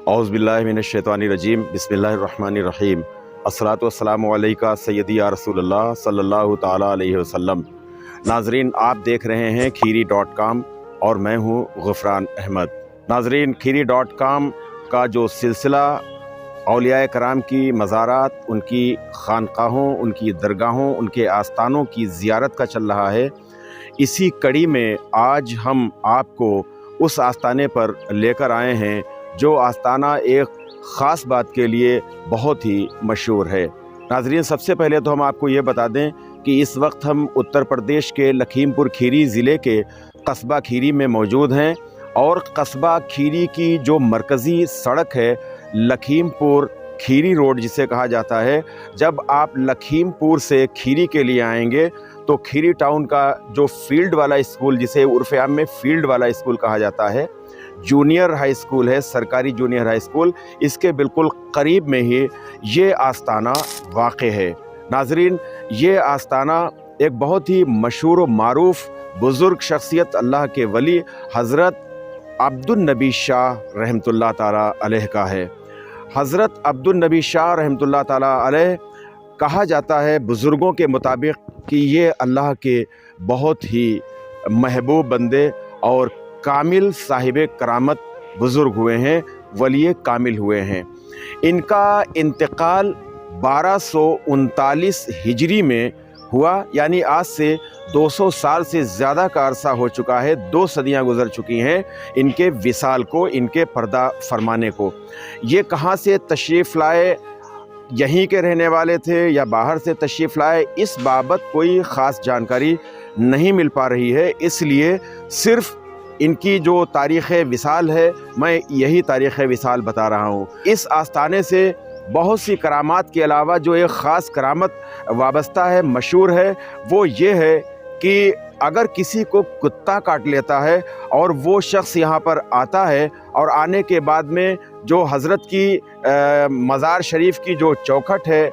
औज़ुबिल्लाहि मिनश्शैतानिर्रजीम बिस्मिल्लाहिर्रहमानिर्रहीम अस्सलातु वस्सलामु अलैका सय्यदी या रसूलल्लाह सल्लल्लाहु ताला अलैहि वसल्लम। नाज़रीन, आप देख रहे हैं खीरी.com और मैं हूँ गुफ़रान अहमद। नाज़रीन, खीरी.com का जो सिलसिला औलियाए कराम की मज़ारात, उनकी खानकाहों, उनकी दरगाहों, उनके आस्थानों की ज़ियारत का चल रहा है, इसी कड़ी में आज हम आपको उस आस्थाने पर लेकर आए हैं जो आस्थाना एक ख़ास बात के लिए बहुत ही मशहूर है। नाज़रीन, सबसे पहले तो हम आपको ये बता दें कि इस वक्त हम उत्तर प्रदेश के लखीमपुर खीरी ज़िले के कस्बा खीरी में मौजूद हैं और कस्बा खीरी की जो मरकज़ी सड़क है लखीमपुर खीरी रोड जिसे कहा जाता है, जब आप लखीमपुर से खीरी के लिए आएंगे तो खीरी टाउन का जो फील्ड वाला स्कूल, जिसे उर्फ़ आम में फील्ड वाला स्कूल कहा जाता है, जूनियर हाई स्कूल है, सरकारी जूनियर हाई स्कूल, इसके बिल्कुल करीब में ही ये आस्थाना वाक़ है। नाज़रीन, ये आस्थाना एक बहुत ही मशहूर व मारूफ़ बुज़ुर्ग शख्सियत अल्लाह के वली हज़रत अब्दुल नबी शाह रहमतुल्लाह ताला अलैह का है। हज़रत अब्दुल नबी शाह रहमतुल्लाह ताला अलैह कहा जाता है बुज़ुर्गों के मुताबिक कि ये अल्लाह के बहुत ही महबूब बंदे और कामिल साहिब करामत बुज़ुर्ग हुए हैं, वली कामिल हुए हैं। इनका इंतकाल 1239 हिजरी में हुआ, यानी आज से 200 साल से ज़्यादा का अरसा हो चुका है, 2 सदियाँ गुज़र चुकी हैं इनके विसाल को, इनके पर्दा फरमाने को। ये कहाँ से तशरीफ़ लाए, यहीं के रहने वाले थे या बाहर से तशरीफ़ लाए, इस बाबत कोई ख़ास जानकारी नहीं मिल पा रही है। इसलिए सिर्फ़ इनकी जो तारीख़ विसाल है, मैं यही तारीख़ विसाल बता रहा हूँ। इस आस्थाने से बहुत सी करामात के अलावा जो एक ख़ास करामत वाबस्ता है, मशहूर है, वो ये है कि अगर किसी को कुत्ता काट लेता है और वो शख्स यहाँ पर आता है और आने के बाद में जो हज़रत की मज़ार शरीफ की जो चौखट है,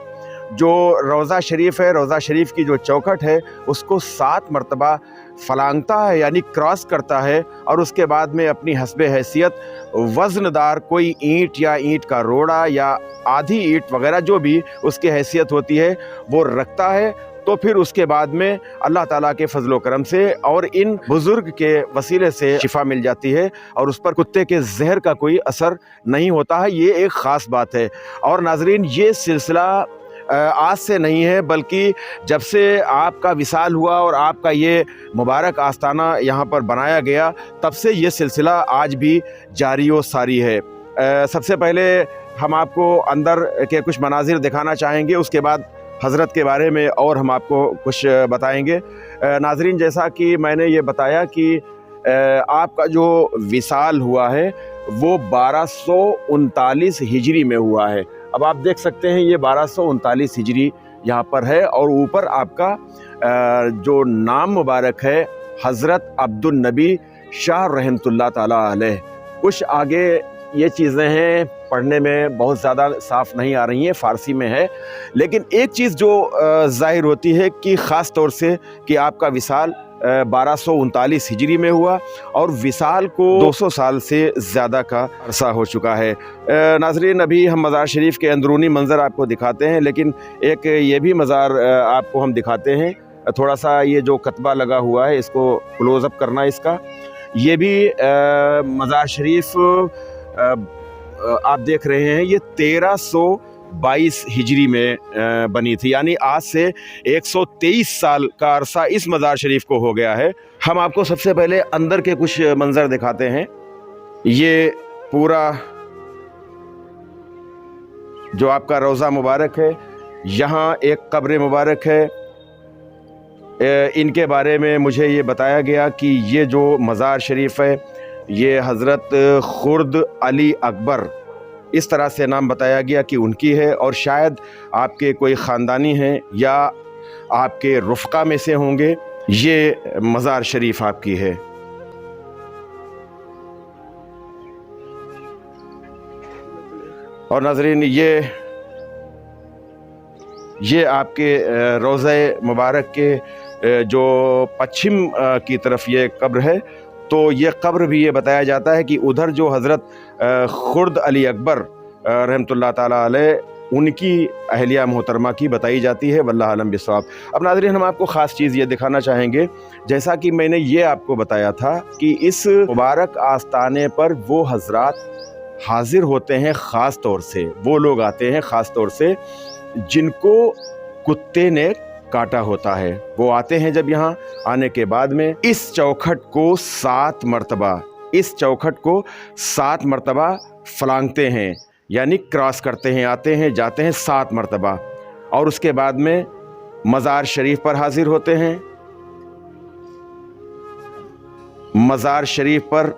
जो रोज़ा शरीफ है, रोज़ा शरीफ की जो चौखट है, उसको 7 मरतबा फलांगता है, यानी क्रॉस करता है, और उसके बाद में अपनी हस्बे हैसियत वज़नदार कोई ईंट या ईंट का रोड़ा या आधी ईंट वग़ैरह जो भी उसकी हैसियत होती है वो रखता है। तो फिर उसके बाद में अल्लाह ताला के फजलो करम से और इन बुज़ुर्ग के वसीले से शिफा मिल जाती है और उस पर कुत्ते के जहर का कोई असर नहीं होता है। ये एक ख़ास बात है। और नाज़रीन, ये सिलसिला आज से नहीं है, बल्कि जब से आपका विसाल हुआ और आपका ये मुबारक आस्थाना यहाँ पर बनाया गया, तब से ये सिलसिला आज भी जारी व सारी है। सबसे पहले हम आपको अंदर के कुछ मनाजिर दिखाना चाहेंगे, उसके बाद हज़रत के बारे में और हम आपको कुछ बताएंगे। नाज़रीन, जैसा कि मैंने ये बताया कि आपका जो विसाल हुआ है वो 1239 हिजरी में हुआ है। अब आप देख सकते हैं ये 1239 हिजरी यहाँ पर है और ऊपर आपका जो नाम मुबारक है हज़रत अब्दुल नबी शाह रहमतुल्लाह ताला अलैह। कुछ आगे ये चीज़ें हैं, पढ़ने में बहुत ज़्यादा साफ़ नहीं आ रही हैं, फ़ारसी में है, लेकिन एक चीज़ जो ज़ाहिर होती है कि ख़ास तौर से कि आपका विसाल 1239 हिजरी में हुआ और विसाल को 200 साल से ज़्यादा का अरसा हो चुका है। नाज़रीन, अभी हम मज़ार शरीफ के अंदरूनी मंज़र आपको दिखाते हैं, लेकिन एक ये भी मज़ार आपको हम दिखाते हैं। थोड़ा सा ये जो कतबा लगा हुआ है इसको क्लोज़अप करना इसका। ये भी मज़ार शरीफ आप देख रहे हैं, ये 1322 हिजरी में बनी थी, यानी आज से 123 साल का अरसा इस मज़ार शरीफ को हो गया है। हम आपको सबसे पहले अंदर के कुछ मंजर दिखाते हैं। ये पूरा जो आपका रोज़ा मुबारक है, यहाँ एक कब्र मुबारक है। इनके बारे में मुझे ये बताया गया कि ये जो मज़ार शरीफ है ये हज़रत खुर्द अली अकबर, इस तरह से नाम बताया गया कि उनकी है, और शायद आपके कोई ख़ानदानी हैं या आपके रुफ़क़ा में से होंगे, ये मज़ार शरीफ आपकी है। और नाज़रीन, ये आपके रोज़े मुबारक के जो पश्चिम की तरफ ये कब्र है, तो ये कब्र भी ये बताया जाता है कि उधर जो हज़रत खुर्द अली अकबर रहमतुल्लाह ताला अलैह उनकी अहलिया मोहतरमा की बताई जाती है। वल्लाह आलम बिस्वाब। अब नाज़रीन, हम आपको ख़ास चीज़ ये दिखाना चाहेंगे, जैसा कि मैंने ये आपको बताया था कि इस मुबारक आस्ताने पर वो हज़रात हाजिर होते हैं, ख़ास तौर से वो लोग आते हैं ख़ास तौर से जिनको कुत्ते ने काटा होता है। वो आते हैं, जब यहाँ आने के बाद में इस चौखट को 7 मरतबा फलांगते हैं, यानी क्रॉस करते हैं, आते हैं जाते हैं 7 मरतबा, और उसके बाद में मज़ार शरीफ पर हाजिर होते हैं। मज़ार शरीफ पर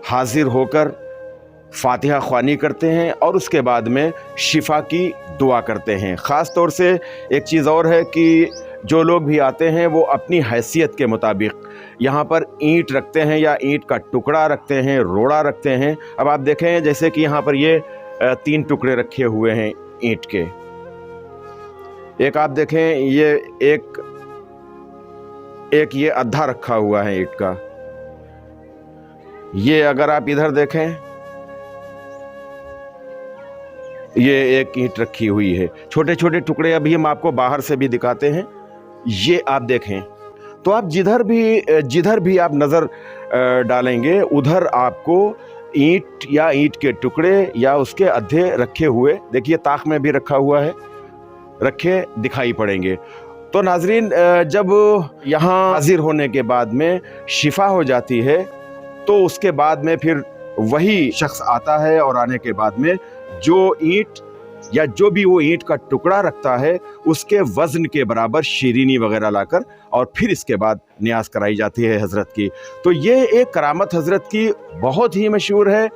हाजिर होकर फातिहा ख्वानी करते हैं और उसके बाद में शिफा की दुआ करते हैं। ख़ास तौर से एक चीज़ और है कि जो लोग भी आते हैं वो अपनी हैसियत के मुताबिक यहाँ पर ईंट रखते हैं, या ईंट का टुकड़ा रखते हैं, रोड़ा रखते हैं। अब आप देखें, जैसे कि यहाँ पर ये 3 टुकड़े रखे हुए हैं ईंट के। एक आप देखें, ये एक ये अद्धा रखा हुआ है ईंट का। ये अगर आप इधर देखें, ये एक ईंट रखी हुई है। छोटे छोटे टुकड़े अभी हम आपको बाहर से भी दिखाते हैं। ये आप देखें, तो आप जिधर भी आप नज़र डालेंगे उधर आपको ईंट या ईंट के टुकड़े या उसके अद्धे रखे हुए, देखिए ताक में भी रखा हुआ है, रखे दिखाई पड़ेंगे। तो नाजरीन, जब यहाँ हाजिर होने के बाद में शिफा हो जाती है तो उसके बाद में फिर वही शख्स आता है, और आने के बाद में जो ईंट या जो भी वो ईंट का टुकड़ा रखता है उसके वज़न के बराबर शीरीनी वगैरह लाकर और फिर इसके बाद न्याज कराई जाती है हज़रत की। तो ये एक करामत हज़रत की बहुत ही मशहूर है।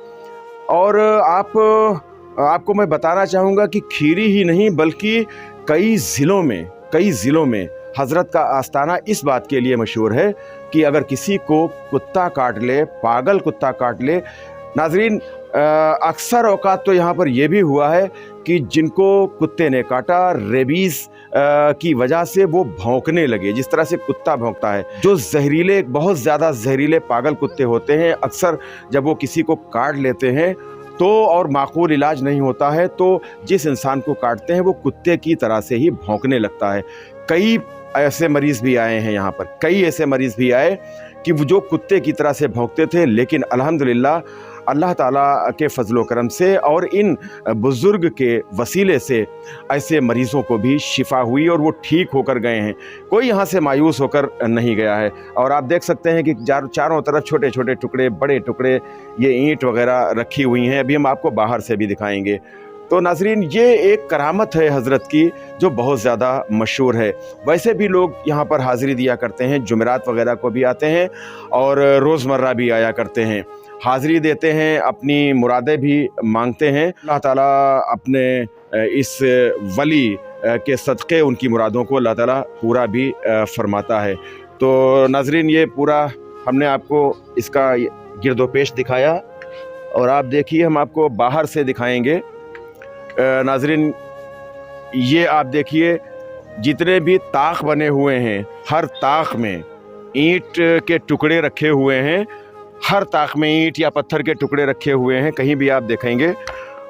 और आपको मैं बताना चाहूँगा कि खीरी ही नहीं बल्कि कई ज़िलों में हज़रत का आस्ताना इस बात के लिए मशहूर है कि अगर किसी को कुत्ता काट ले, पागल कुत्ता काट ले, नाजरीन अक्सर औकात तो यहाँ पर यह भी हुआ है कि जिनको कुत्ते ने काटा, रेबीज़ की वजह से वो भौंकने लगे, जिस तरह से कुत्ता भौंकता है। जो जहरीले, बहुत ज़्यादा जहरीले पागल कुत्ते होते हैं, अक्सर जब वो किसी को काट लेते हैं तो और माकूल इलाज नहीं होता है तो जिस इंसान को काटते हैं वो कुत्ते की तरह से ही भौंकने लगता है। कई ऐसे मरीज़ भी आए हैं यहाँ पर, कई ऐसे मरीज़ भी आए कि वो जो कुत्ते की तरह से भौंकते थे, लेकिन अल्हम्दुलिल्लाह अल्लाह ताला के फजलो करम से और इन बुज़ुर्ग के वसीले से ऐसे मरीज़ों को भी शिफा हुई और वो ठीक होकर गए हैं। कोई यहाँ से मायूस होकर नहीं गया है। और आप देख सकते हैं कि चारों तरफ छोटे छोटे टुकड़े, बड़े टुकड़े, ये ईंट वगैरह रखी हुई हैं। अभी हम आपको बाहर से भी दिखाएंगे। तो नाजरीन, ये एक करामत है हज़रत की जो बहुत ज़्यादा मशहूर है। वैसे भी लोग यहाँ पर हाज़िरी दिया करते हैं, जुमेरात वगैरह को भी आते हैं और रोज़मर्रा भी आया करते हैं, हाज़िरी देते हैं, अपनी मुरादें भी मांगते हैं। अल्लाह ताला अपने इस वली के सदक़े उनकी मुरादों को अल्लाह ताला पूरा भी फरमाता है। तो नाजरीन, ये पूरा हमने आपको इसका गिरदोपेश दिखाया और आप देखिए, हम आपको बाहर से दिखाएंगे। नाजरीन, ये आप देखिए, जितने भी ताक बने हुए हैं, हर ताक में ईंट के टुकड़े रखे हुए हैं, हर ताक में ईंट या पत्थर के टुकड़े रखे हुए हैं, कहीं भी आप देखेंगे।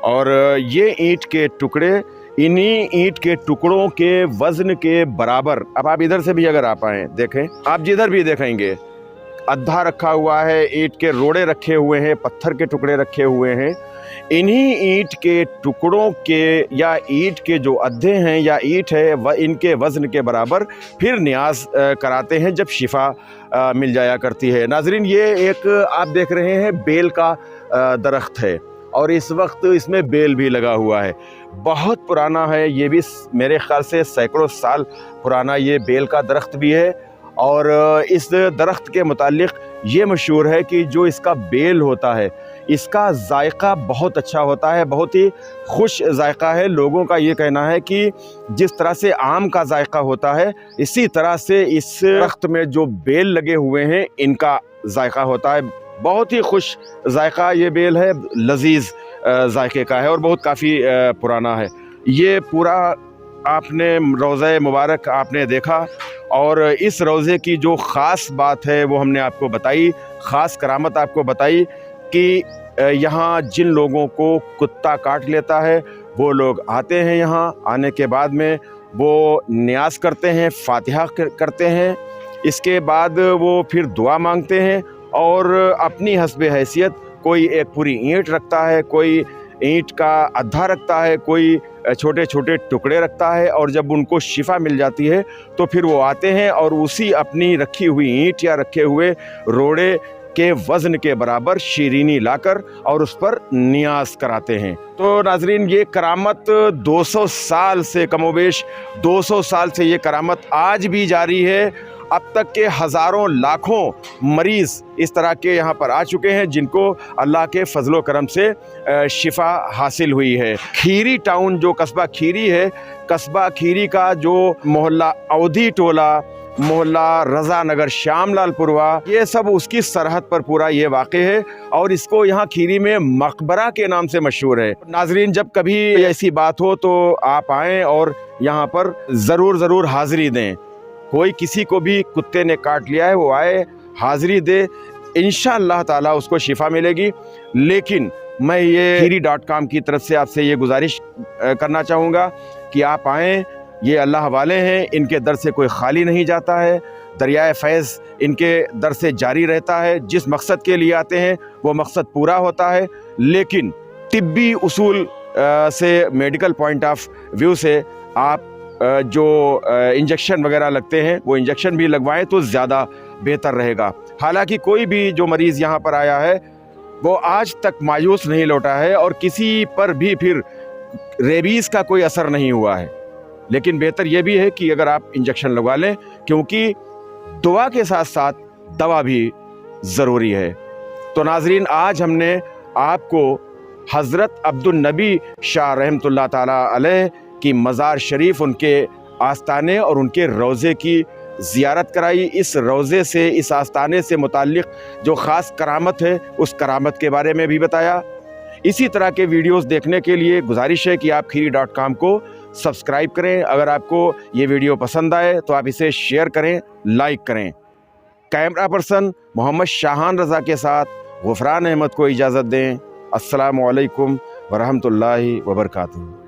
और ये ईंट के टुकड़े इन्हीं ईंट के टुकड़ों के वज़न के बराबर, अब आप इधर से भी अगर आप आएँ देखें, आप जिधर भी देखेंगे अद्धा रखा हुआ है, ईंट के रोड़े रखे हुए हैं, पत्थर के टुकड़े रखे हुए हैं। इन्हीं ईंट के टुकड़ों के या ईंट के जो अद्धे हैं या ईंट है वह इनके वज़न के बराबर फिर न्याज कराते हैं जब शिफा मिल जाया करती है। नाजरीन, ये एक आप देख रहे हैं बेल का दरख्त है और इस वक्त इसमें बेल भी लगा हुआ है। बहुत पुराना है ये भी, मेरे ख़्याल से सैकड़ों साल पुराना ये बेल का दरख्त भी है। और इस दरख्त के मुतालिक ये मशहूर है कि जो इसका बेल होता है इसका जायका बहुत अच्छा होता है, बहुत ही खुश जायका है। लोगों का ये कहना है कि जिस तरह से आम का जायका होता है इसी तरह से इस दरख्त में जो बेल लगे हुए हैं इनका जायका होता है। बहुत ही खुश जायका ये बेल है, लजीज जायके का है और बहुत काफ़ी पुराना है। ये पूरा आपने रोज़ा मुबारक आपने देखा और इस रोज़े की जो ख़ास बात है वो हमने आपको बताई। ख़ास करामत आपको बताई कि यहाँ जिन लोगों को कुत्ता काट लेता है वो लोग आते हैं, यहाँ आने के बाद में वो न्याज़ करते हैं, फातिहा करते हैं, इसके बाद वो फिर दुआ मांगते हैं और अपनी हस्बे हैसियत कोई एक पूरी ईंट रखता है, कोई ईंट का अद्धा रखता है, कोई छोटे छोटे टुकड़े रखता है, और जब उनको शिफा मिल जाती है तो फिर वो आते हैं और उसी अपनी रखी हुई ईंट या रखे हुए रोड़े के वज़न के बराबर शीरीनी लाकर और उस पर नियाज़ कराते हैं। तो नाज़रीन, ये करामत 200 साल से कमोबेश 200 साल से ये करामत आज भी जारी है। अब तक के हज़ारों लाखों मरीज़ इस तरह के यहाँ पर आ चुके हैं जिनको अल्लाह के फजलो करम से शिफा हासिल हुई है। खीरी टाउन जो कस्बा खीरी है, कस्बा खीरी का जो मोहल्ला अवधी टोला, मोहल्ला रज़ा नगर, श्यामलालपुरवा, ये सब उसकी सरहद पर पूरा ये वाक़ है और इसको यहाँ खीरी में मकबरा के नाम से मशहूर है। नाज़रीन, जब कभी ऐसी बात हो तो आप आएँ और यहाँ पर ज़रूर हाज़िरी दें। कोई किसी को भी कुत्ते ने काट लिया है वो आए, हाज़िरी दे, इंशाअल्लाह ताला उसको शिफा मिलेगी। लेकिन मैं ये खीरी.com की तरफ से आपसे ये गुजारिश करना चाहूँगा कि आप आएँ, ये अल्लाह वाले हैं, इनके दर से कोई खाली नहीं जाता है, दरियाए फैज़ इनके दर से जारी रहता है। जिस मकसद के लिए आते हैं वो मकसद पूरा होता है। लेकिन तिब्बी उसूल से, मेडिकल पॉइंट ऑफ व्यू से आप जो इंजेक्शन वगैरह लगते हैं वो इंजेक्शन भी लगवाएं तो ज़्यादा बेहतर रहेगा। हालांकि कोई भी जो मरीज़ यहाँ पर आया है वो आज तक मायूस नहीं लौटा है और किसी पर भी फिर रेबीज़ का कोई असर नहीं हुआ है। लेकिन बेहतर ये भी है कि अगर आप इंजेक्शन लगवा लें, क्योंकि दुआ के साथ साथ दवा भी ज़रूरी है। तो नाज़रीन, आज हमने आपको हज़रत अब्दुल नबी शाह रहमतुल्लाह ताला अलैह की मज़ार शरीफ, उनके आस्ताने और उनके रोज़े की ज़ियारत कराई। इस रोज़े से, इस आस्ताने से मुताल्लिक़ जो ख़ास करामत है उस करामत के बारे में भी बताया। इसी तरह के वीडियोस देखने के लिए गुजारिश है कि आप खीरी.com को सब्सक्राइब करें। अगर आपको ये वीडियो पसंद आए तो आप इसे शेयर करें, लाइक करें। कैमरा पर्सन मोहम्मद शाहान रज़ा के साथ गुफ़रान अहमद को इजाज़त दें। अस्सलामु अलैकुम वरहमतुल्लाहि वबरकातुहू।